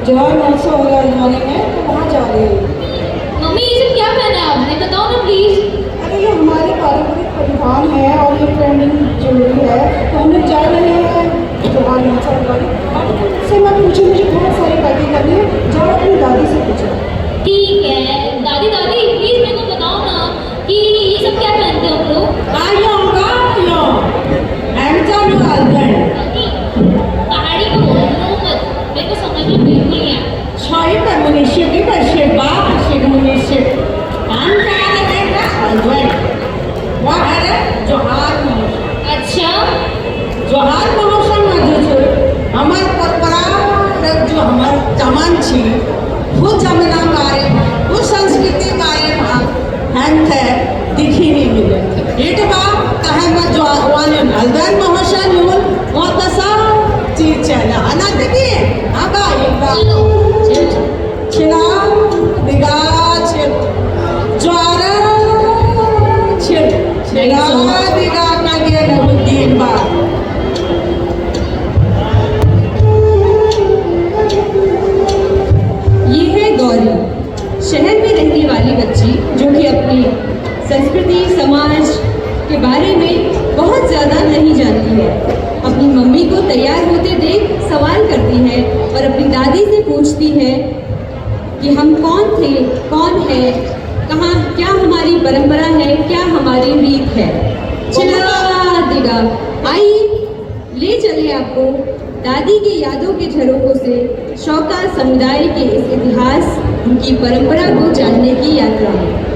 जवाहर महोत्सव हो रहा है हमारे में, तो वहाँ जा रही है। मम्मी ये सब क्या पहना है आपने, बताओ ना प्लीज। अरे ये हमारे पारंपरिक परिधान है और ये ट्रेंडिंग ज्वेलरी है, तो हम लोग जा रहे हैं जवाहर महोत्सव पर। से मैं पूछूँ, मुझे बहुत सारी बातें करनी है, जब अपनी दादी से पूछो। ठीक है दादी, दादी प्लीज मेरे को बताओ ना कि ये सब क्या पहनते हो हम लोग। पहाड़ी को बोलो मत, मेरे को समझ में बिल्कुल नहीं आया। अच्छा जोहार महोत्सव में जो छे हमार परंपरा जो हमार जमान छी वो जमाना बारे वो संस्कृति बारे हम थे दिखी नहीं मिले एट बा कहे में जो वाले हल्दन महोत्सव नुल वो तो सब चीज चला ना देखिए आगा एक बार छिना दिगा छे ज्वारा छे छिना दिगा का ये दिन बाद शहर में रहने वाली बच्ची जो कि अपनी संस्कृति समाज के बारे में बहुत ज़्यादा नहीं जानती है, अपनी मम्मी को तैयार होते देख सवाल करती है और अपनी दादी से पूछती है कि हम कौन थे, कौन है, कहाँ, क्या हमारी परंपरा है, क्या हमारी रीत है। चला देगा, आइए ले चले आपको दादी के यादों के झरोकों से शौका समुदाय के इस इतिहास, उनकी परंपरा को जानने की यात्रा में।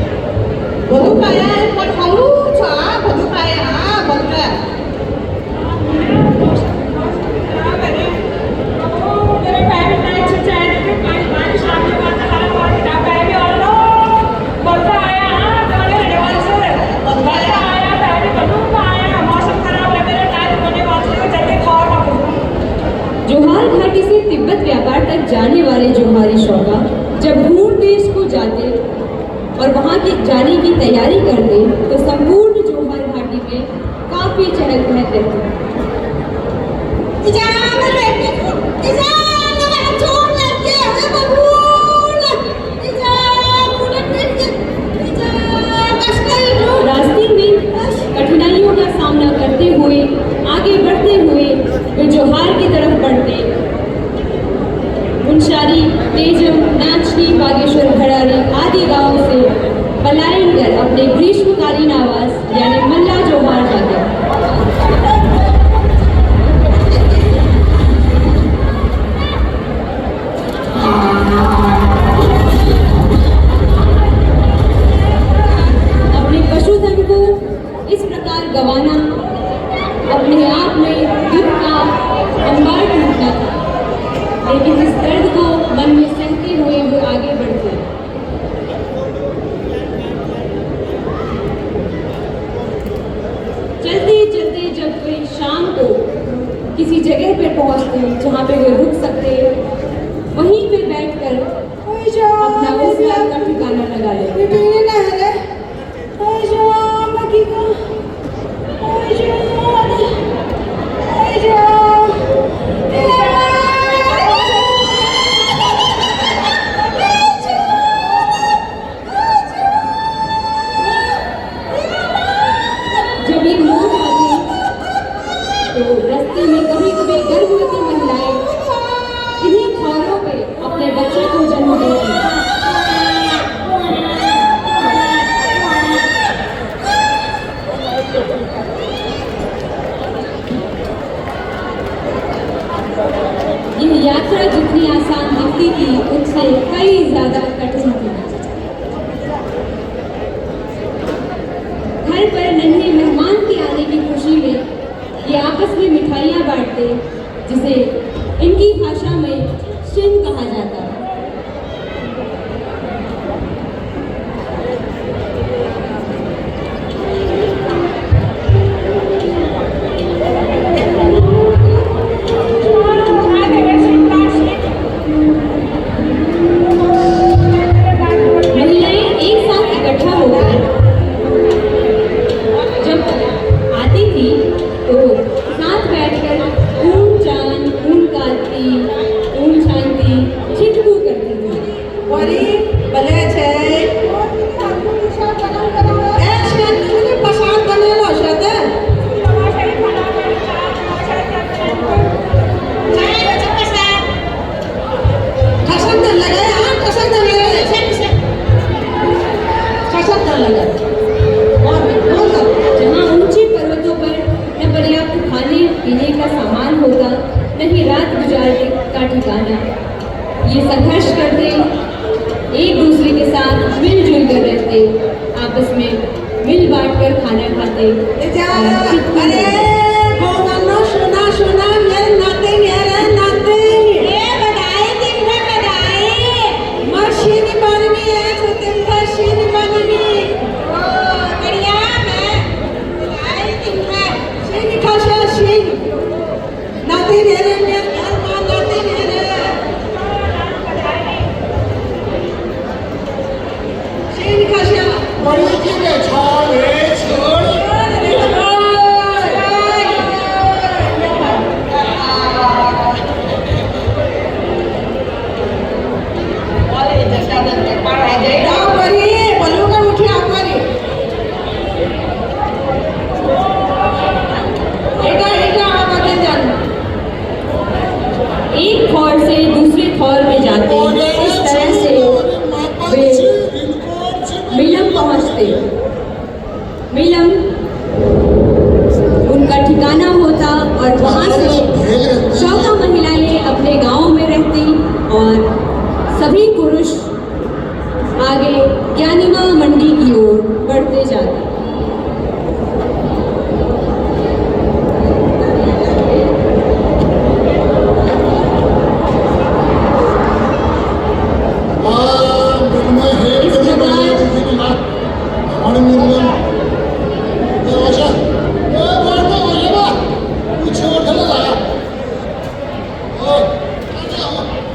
जोहार घाटी से तिब्बत व्यापार तक जाने वाले जोहारी शौका जब दूर देश को जाते और वहां की जाने की तैयारी करते तो संपूर्ण जोहार घाटी में काफी चहल पहल रहती। रास्ते में कठिनाइयों का सामना करते हुए आगे बढ़ते हुए वे जोहार की तरफ बढ़ते। मुंशारी, तेजम, नाचनी, बागेश्वर, भड़ारी आदि गांवों से पलायन कर अपने ग्रीष्मकालीन आवास यानी मल्ला जोहार जाते। अपने पशुधन को इस प्रकार गंवाना अपने आप में दुख का अंबार टूटना था, लेकिन इस दर्द को मन में सहते हुए वो आगे बढ़ते। चलते चलते जब वे शाम को किसी जगह पे पहुंचते जहां पे वे रुक सकते, वहीं पे बैठकर अपना विश्राम का ठिकाना लगा लेते। जब एक मोड़ आती तो रास्ते में कभी कभी गर्भवती महिलाएं इन्हीं खौरों पे अपने बच्चे को जन्म देती। यह यात्रा जितनी आसान दिखती थी उससे कई ज्यादा कठिन थी। घर पर नन्हे मेहमान के आने की खुशी में ये आपस में मिठाइयाँ बांटते, जिसे इनकी भाषा में शिन कहा जाता है। साथ बैठकर ऊन चांद, ऊन कांति, ऊन शांति, ठिकाना। ये संघर्ष करते, एक दूसरे के साथ मिलजुल कर रहते, आपस में मिल बांट कर खाना खाते। अरे भगवानो सुना सुना मेरे नाते ये बधाई दिन में बधाई मशीन बननी है तो दिन मशीन बननी ओ बढ़िया मैं बधाई दिन में सीन खासा सीन नाते मेरे घर मां नाते मेरे सीन खासा बड़ी की बेचारे छोड़ एक थॉर से दूसरे थॉर में जाते, इस तरह से वे मिलम पहुंचते। मिलम उनका ठिकाना होता और वहां से 14 महिलाएं अपने गांव में रहती और सभी पुरुष आगे ज्ञानिमा मंडी की ओर बढ़ते जाते।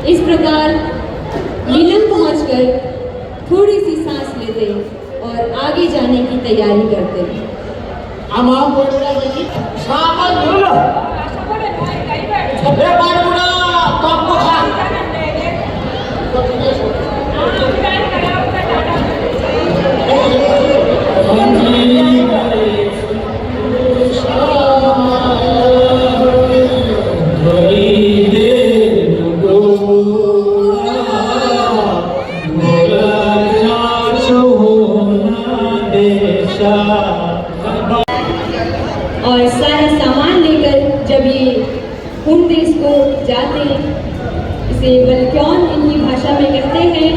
इस प्रकार मिलन पहुंचकर थोड़ी सी सांस लेते और आगे जाने की तैयारी करते। और सारा सामान लेकर जब ये हुन देश को जाते, इसे वल्क्योन इनकी भाषा में कहते हैं।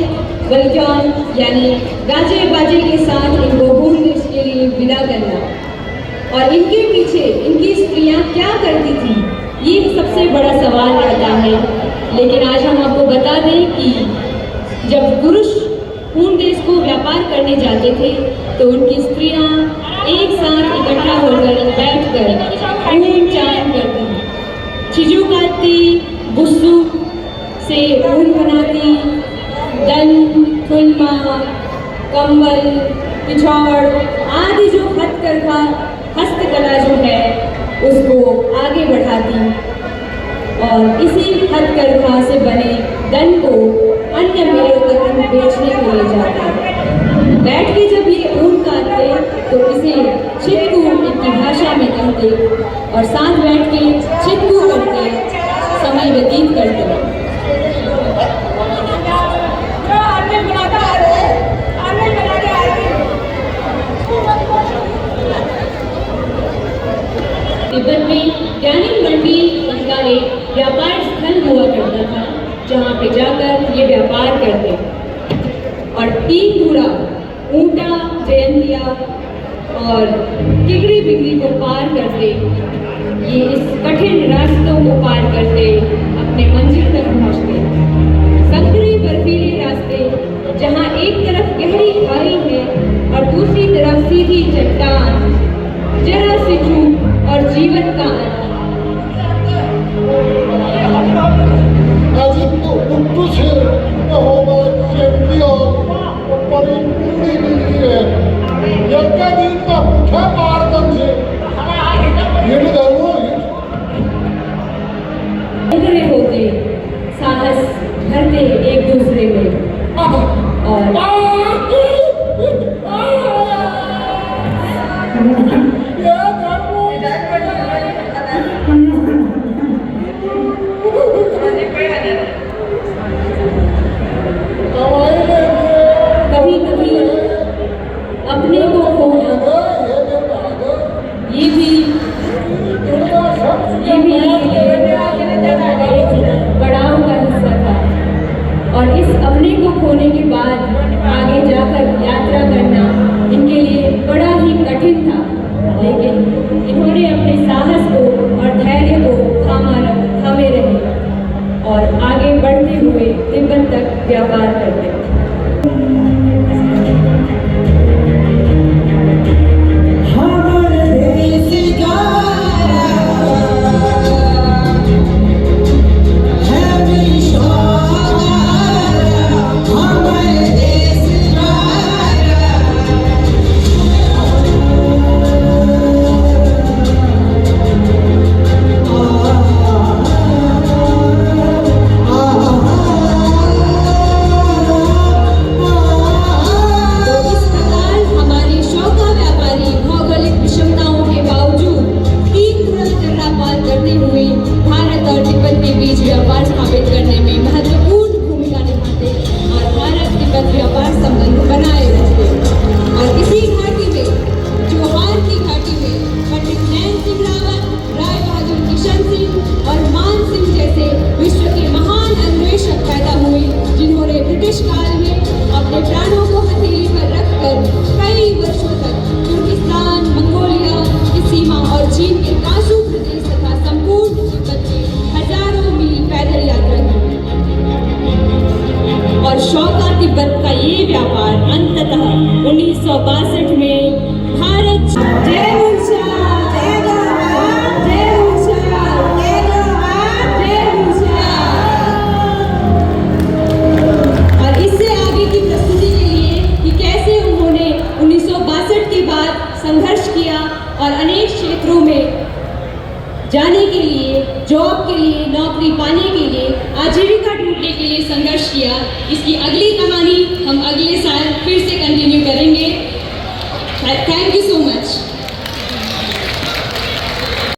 वल्क्योन यानी गाजे बाजे के साथ इनको हुन देश के लिए विदा करना। और इनके पीछे इनकी स्त्रियां क्या करती थी, ये सबसे बड़ा सवाल रहता है। लेकिन आज हम आपको बता दें कि जब पुरुष हुन देश को व्यापार करने जाते थे तो उनकी स्त्रियां एक साथ इकट्ठा होकर बैठकर ऊन चान करती, चीजों काटती, बुस्सू से ऊन बनाती, दन, थुल्मा, कंबल, पिछौड़ आदि जो हस्तकला जो है उसको आगे बढ़ाती और इसी हथकरघा से बने दन को अन्य मेलों तक बेचने को ले जाते। बैठ के जब ये ऊन काटते तो इसे चित्कू इनकी भाषा में कहते और साथ बैठ के चित्कू करते समय व्यतीत करते। तिब्बत में ज्ञानी मंडी इनका एक व्यापार स्थल हुआ करता था जहाँ पे जाकर ये व्यापार करते और 3 धुरा ऊंटा, जयंतिया और किगड़ी बिगड़ी को पार करते। ये इस कठिन रास्तों को पार करते अपने मंजिल तक पहुँचते। संकरी बर्फीले रास्ते जहाँ एक तरफ गहरी खाई है और दूसरी तरफ सीधी चट्टान, जरा सी चूक और जीवन का होते, साहस भरते एक दूसरे में और कभी कभी अपने को खोना, ये भी एक पड़ाव का आगे बढ़ते हुए तिब्बत तक व्यापार करते थे। तिब्बत का ये व्यापार अंततः 1962 में भारत जय मूसा, जय जवाहर, जय मूसा, जय जवाहर, जय मूसा। और इससे आगे की प्रस्तुति के लिए कि कैसे उन्होंने 1962 के बाद संघर्ष किया और अनेक क्षेत्रों में जाने के लिए, जॉब के लिए, नौकरी पाने के लिए, आजीविका